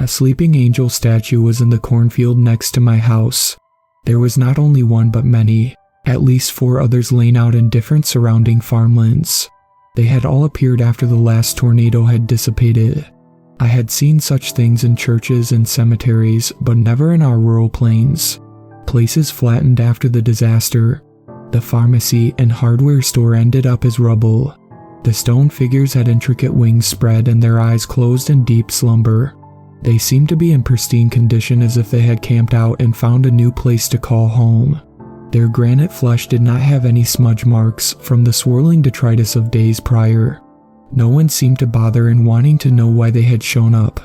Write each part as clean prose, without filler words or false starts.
A sleeping angel statue was in the cornfield next to my house. There was not only one but many, at least 4 others laying out in different surrounding farmlands. They had all appeared after the last tornado had dissipated. I had seen such things in churches and cemeteries, but never in our rural plains. Places flattened after the disaster. The pharmacy and hardware store ended up as rubble. The stone figures had intricate wings spread and their eyes closed in deep slumber. They seemed to be in pristine condition, as if they had camped out and found a new place to call home. Their granite flesh did not have any smudge marks from the swirling detritus of days prior. No one seemed to bother in wanting to know why they had shown up.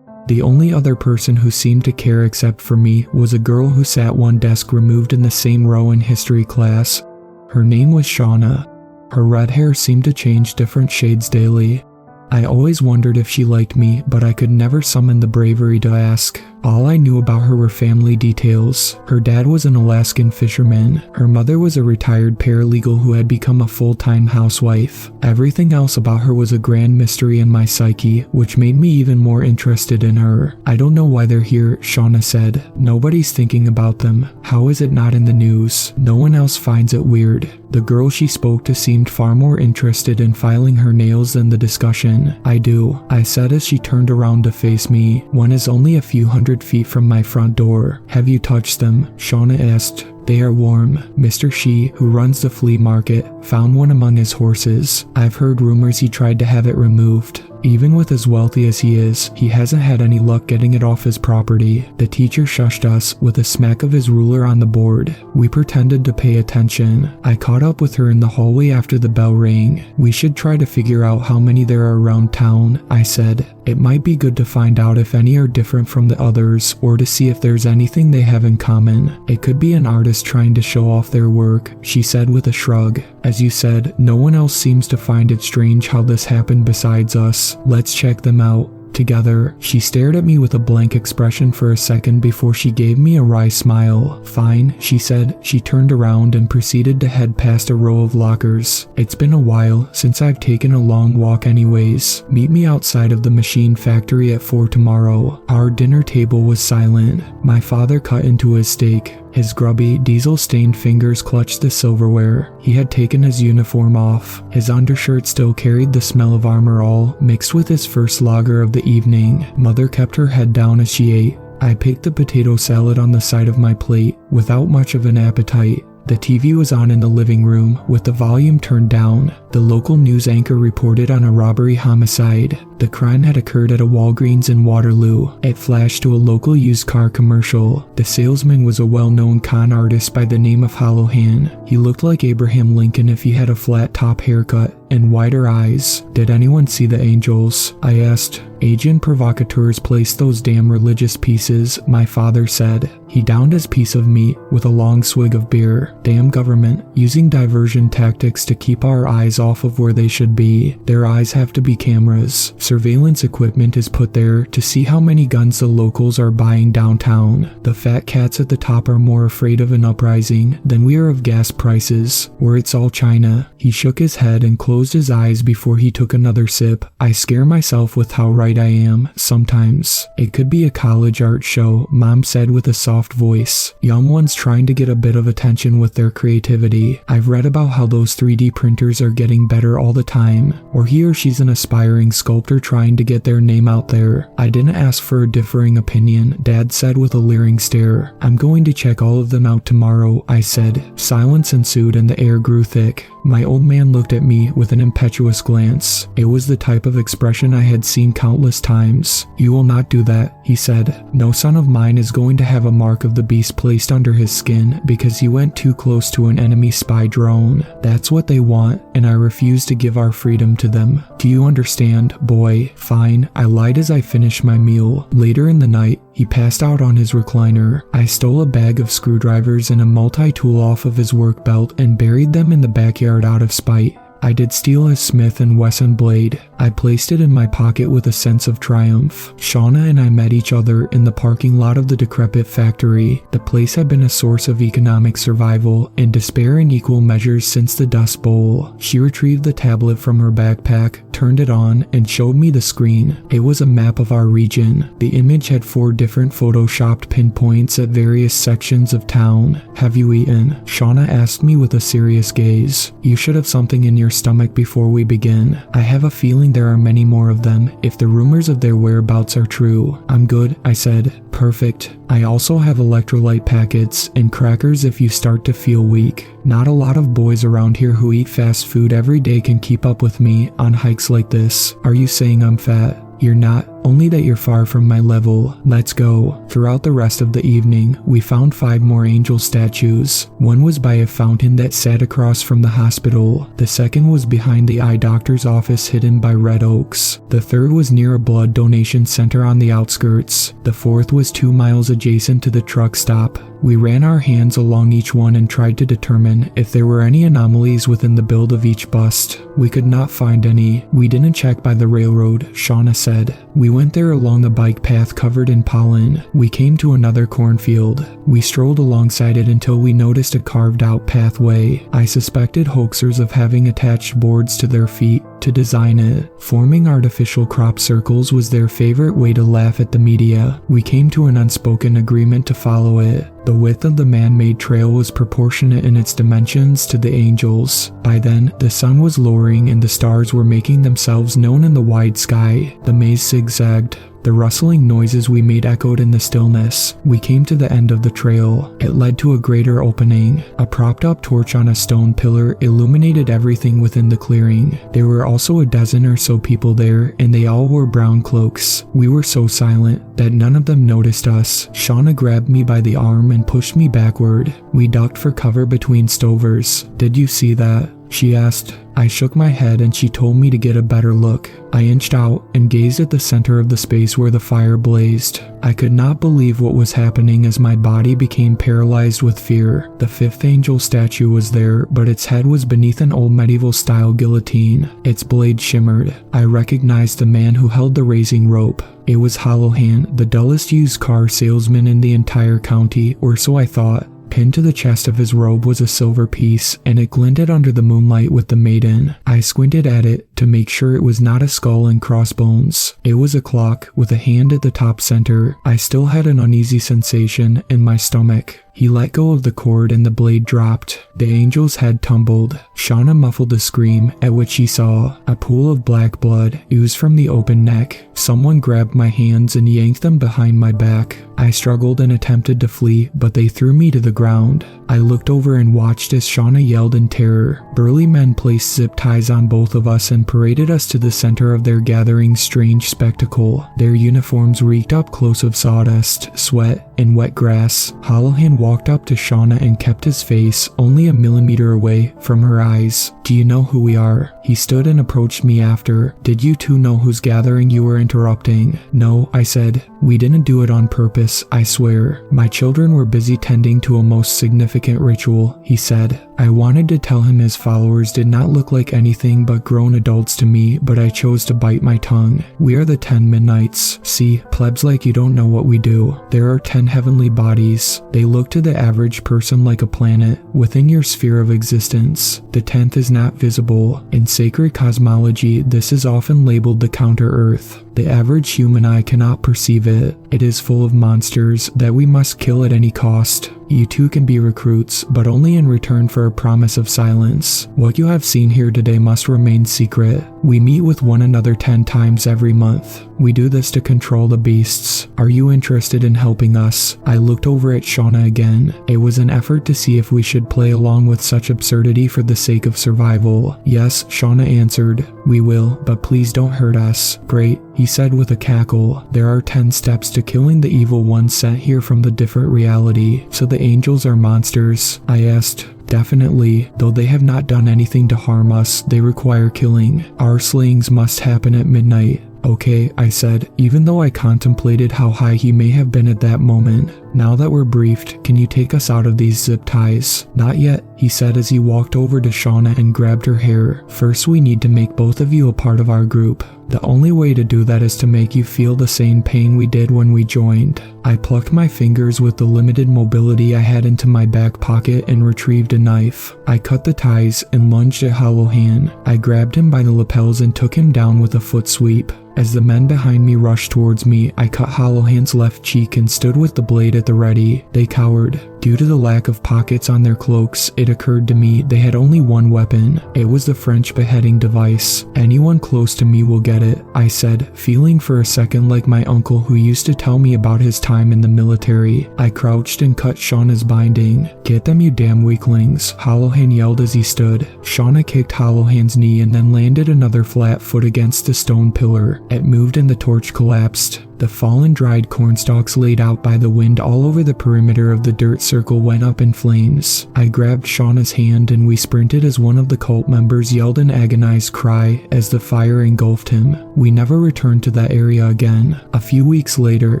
The only other person who seemed to care except for me was a girl who sat one desk removed in the same row in history class. Her name was Shauna. Her red hair seemed to change different shades daily. I always wondered if she liked me, but I could never summon the bravery to ask. All I knew about her were family details. Her dad was an Alaskan fisherman. Her mother was a retired paralegal who had become a full-time housewife. Everything else about her was a grand mystery in my psyche, which made me even more interested in her. I don't know why they're here, Shauna said. Nobody's thinking about them. How is it not in the news? No one else finds it weird. The girl she spoke to seemed far more interested in filing her nails than the discussion. I do, I said as she turned around to face me. One is only a few hundred feet from my front door. Have you touched them? Shauna asked. They are warm. Mr. Shi, who runs the flea market, found one among his horses. I've heard rumors he tried to have it removed. Even with as wealthy as he is, he hasn't had any luck getting it off his property. The teacher shushed us with a smack of his ruler on the board. We pretended to pay attention. I caught up with her in the hallway after the bell rang. We should try to figure out how many there are around town, I said. It might be good to find out if any are different from the others, or to see if there's anything they have in common. It could be an artist trying to show off their work, she said with a shrug. As you said, no one else seems to find it strange how this happened besides us. Let's check them out. Together, she stared at me with a blank expression for a second before she gave me a wry smile. Fine, she said. She turned around and proceeded to head past a row of lockers. It's been a while since I've taken a long walk anyways. Meet me outside of the machine factory at 4 tomorrow. Our dinner table was silent. My father cut into his steak. His grubby, diesel-stained fingers clutched the silverware. He had taken his uniform off. His undershirt still carried the smell of Armor All, mixed with his first lager of the evening. Mother kept her head down as she ate. I picked the potato salad on the side of my plate, without much of an appetite. The TV was on in the living room, with the volume turned down. The local news anchor reported on a robbery homicide. The crime had occurred at a Walgreens in Waterloo. It flashed to a local used car commercial. The salesman was a well-known con artist by the name of Hollowhan. He looked like Abraham Lincoln if he had a flat top haircut and wider eyes. Did anyone see the angels? I asked. Agent provocateurs placed those damn religious pieces, my father said. He downed his piece of meat with a long swig of beer. Damn government, using diversion tactics to keep our eyes off of where they should be. Their eyes have to be cameras. Surveillance equipment is put there to see how many guns the locals are buying downtown. The fat cats at the top are more afraid of an uprising than we are of gas prices, where it's all China. He shook his head and closed his eyes before he took another sip. I scare myself with how right I am, sometimes. It could be a college art show, Mom said with a soft voice. Young ones trying to get a bit of attention with their creativity. I've read about how those 3D printers are getting better all the time. Or he or she's an aspiring sculptor trying to get their name out there. I didn't ask for a differing opinion, Dad said with a leering stare. I'm going to check all of them out tomorrow, I said. Silence ensued and the air grew thick. My old man looked at me with an impetuous glance. It was the type of expression I had seen countless times. You will not do that, he said. No son of mine is going to have a mark of the beast placed under his skin because he went too close to an enemy spy drone. That's what they want, and I refuse to give our freedom to them. Do you understand, boy? Fine, I lied as I finished my meal. Later in the night, he passed out on his recliner. I stole a bag of screwdrivers and a multi-tool off of his work belt and buried them in the backyard out of spite. I did steal a Smith & Wesson blade. I placed it in my pocket with a sense of triumph. Shauna and I met each other in the parking lot of the decrepit factory. The place had been a source of economic survival and despair in equal measures since the Dust Bowl. She retrieved the tablet from her backpack, turned it on, and showed me the screen. It was a map of our region. The image had 4 different photoshopped pinpoints at various sections of town. "Have you eaten?" Shauna asked me with a serious gaze. "You should have something in your stomach before we begin. I have a feeling there are many more of them, if the rumors of their whereabouts are true." "I'm good," I said. "Perfect. I also have electrolyte packets and crackers if you start to feel weak. Not a lot of boys around here who eat fast food every day can keep up with me on hikes like this." "Are you saying I'm fat?" "You're not, only that you're far from my level. Let's go." Throughout the rest of the evening, we found 5 more angel statues. One was by a fountain that sat across from the hospital. The second was behind the eye doctor's office hidden by red oaks. The third was near a blood donation center on the outskirts. The fourth was 2 miles adjacent to the truck stop. We ran our hands along each one and tried to determine if there were any anomalies within the build of each bust. We could not find any. "We didn't check by the railroad," Shauna said. "We went there along a bike path covered in pollen. We came to another cornfield. We strolled alongside it until we noticed a carved-out pathway. I suspected hoaxers of having attached boards to their feet to design it. Forming artificial crop circles was their favorite way to laugh at the media. We came to an unspoken agreement to follow it. The width of the man-made trail was proportionate in its dimensions to the angels. By then, the sun was lowering and the stars were making themselves known in the wide sky. The maze zigzagged. The rustling noises we made echoed in the stillness. We came to the end of the trail. It led to a greater opening. A propped-up torch on a stone pillar illuminated everything within the clearing. There were also a dozen or so people there, and they all wore brown cloaks. We were so silent that none of them noticed us. Shauna grabbed me by the arm and pushed me backward. We ducked for cover between stovers. "Did you see that?" she asked. I shook my head and she told me to get a better look. I inched out and gazed at the center of the space where the fire blazed. I could not believe what was happening as my body became paralyzed with fear. The 5th angel statue was there, but its head was beneath an old medieval-style guillotine. Its blade shimmered. I recognized the man who held the raising rope. It was Hollowhand, the dullest used car salesman in the entire county, or so I thought. Pinned to the chest of his robe was a silver piece, and it glinted under the moonlight with the maiden. I squinted at it to make sure it was not a skull and crossbones. It was a clock with a hand at the top center. I still had an uneasy sensation in my stomach. He let go of the cord and the blade dropped. The angel's head tumbled. Shauna muffled a scream at which she saw. A pool of black blood oozed from the open neck. Someone grabbed my hands and yanked them behind my back. I struggled and attempted to flee, but they threw me to the ground. I looked over and watched as Shauna yelled in terror. Burly men placed zip ties on both of us and paraded us to the center of their gathering strange spectacle. Their uniforms reeked up close of sawdust, sweat, and wet grass. Hollowhand walked up to Shauna and kept his face only a millimeter away from her eyes. "Do you know who we are?" He stood and approached me after. "Did you two know whose gathering you were interrupting?" "No," I said. "We didn't do it on purpose, I swear. My children were busy tending to a most significant ritual," he said. I wanted to tell him his followers did not look like anything but grown adults to me, but I chose to bite my tongue. "We are the 10 Midnights. See, plebs like you don't know what we do. There are 10 heavenly bodies. They look to the average person like a planet within your sphere of existence. The 10th is not visible. In sacred cosmology, this is often labeled the counter-Earth. The average human eye cannot perceive it. It is full of monsters that we must kill at any cost. You two can be recruits, but only in return for a promise of silence. What you have seen here today must remain secret. We meet with one another 10 times every month. We do this to control the beasts. Are you interested in helping us?" I looked over at Shauna again. It was an effort to see if we should play along with such absurdity for the sake of survival. "Yes," Shauna answered. "We will, but please don't hurt us." "Great," he said with a cackle. "There are 10 steps to killing the evil ones sent here from the different reality. So the angels are monsters?" I asked. "Definitely. Though they have not done anything to harm us, they require killing. Our slayings must happen at midnight." "Okay," I said, even though I contemplated how high he may have been at that moment. "Now that we're briefed, can you take us out of these zip ties?" "Not yet," he said as he walked over to Shauna and grabbed her hair. "First we need to make both of you a part of our group. The only way to do that is to make you feel the same pain we did when we joined." I plucked my fingers with the limited mobility I had into my back pocket and retrieved a knife. I cut the ties and lunged at Hollowhand. I grabbed him by the lapels and took him down with a foot sweep. As the men behind me rushed towards me, I cut Hollowhand's left cheek and stood with the blade at the ready. They cowered. Due to the lack of pockets on their cloaks, it occurred to me they had only one weapon. It was the French beheading device. "Anyone close to me will get it," I said, feeling for a second like my uncle who used to tell me about his time in the military. I crouched and cut Shauna's binding. "Get them, you damn weaklings," Hollowhand yelled as he stood. Shauna kicked Hollowhand's knee and then landed another flat foot against a stone pillar. It moved and the torch collapsed. The fallen dried cornstalks laid out by the wind all over the perimeter of the dirt circle went up in flames. I grabbed Shauna's hand and we sprinted as one of the cult members yelled an agonized cry as the fire engulfed him. We never returned to that area again. A few weeks later,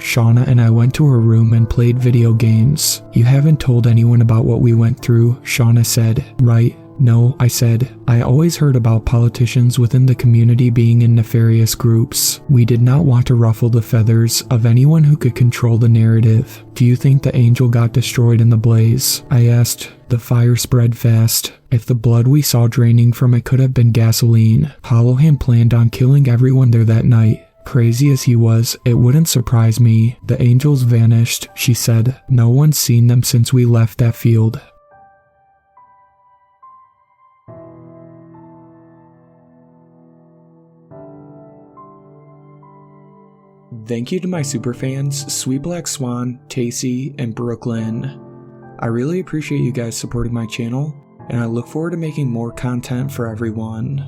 Shauna and I went to her room and played video games. "You haven't told anyone about what we went through," Shauna said. "Right?" "No," I said. "I always heard about politicians within the community being in nefarious groups. We did not want to ruffle the feathers of anyone who could control the narrative." "Do you think the angel got destroyed in the blaze?" I asked. "The fire spread fast. If the blood we saw draining from it could have been gasoline, Hollowhand planned on killing everyone there that night. Crazy as he was, it wouldn't surprise me. The angels vanished," she said. "No one's seen them since we left that field." Thank you to my superfans, Sweet Black Swan, Tacy, and Brooklyn. I really appreciate you guys supporting my channel, and I look forward to making more content for everyone.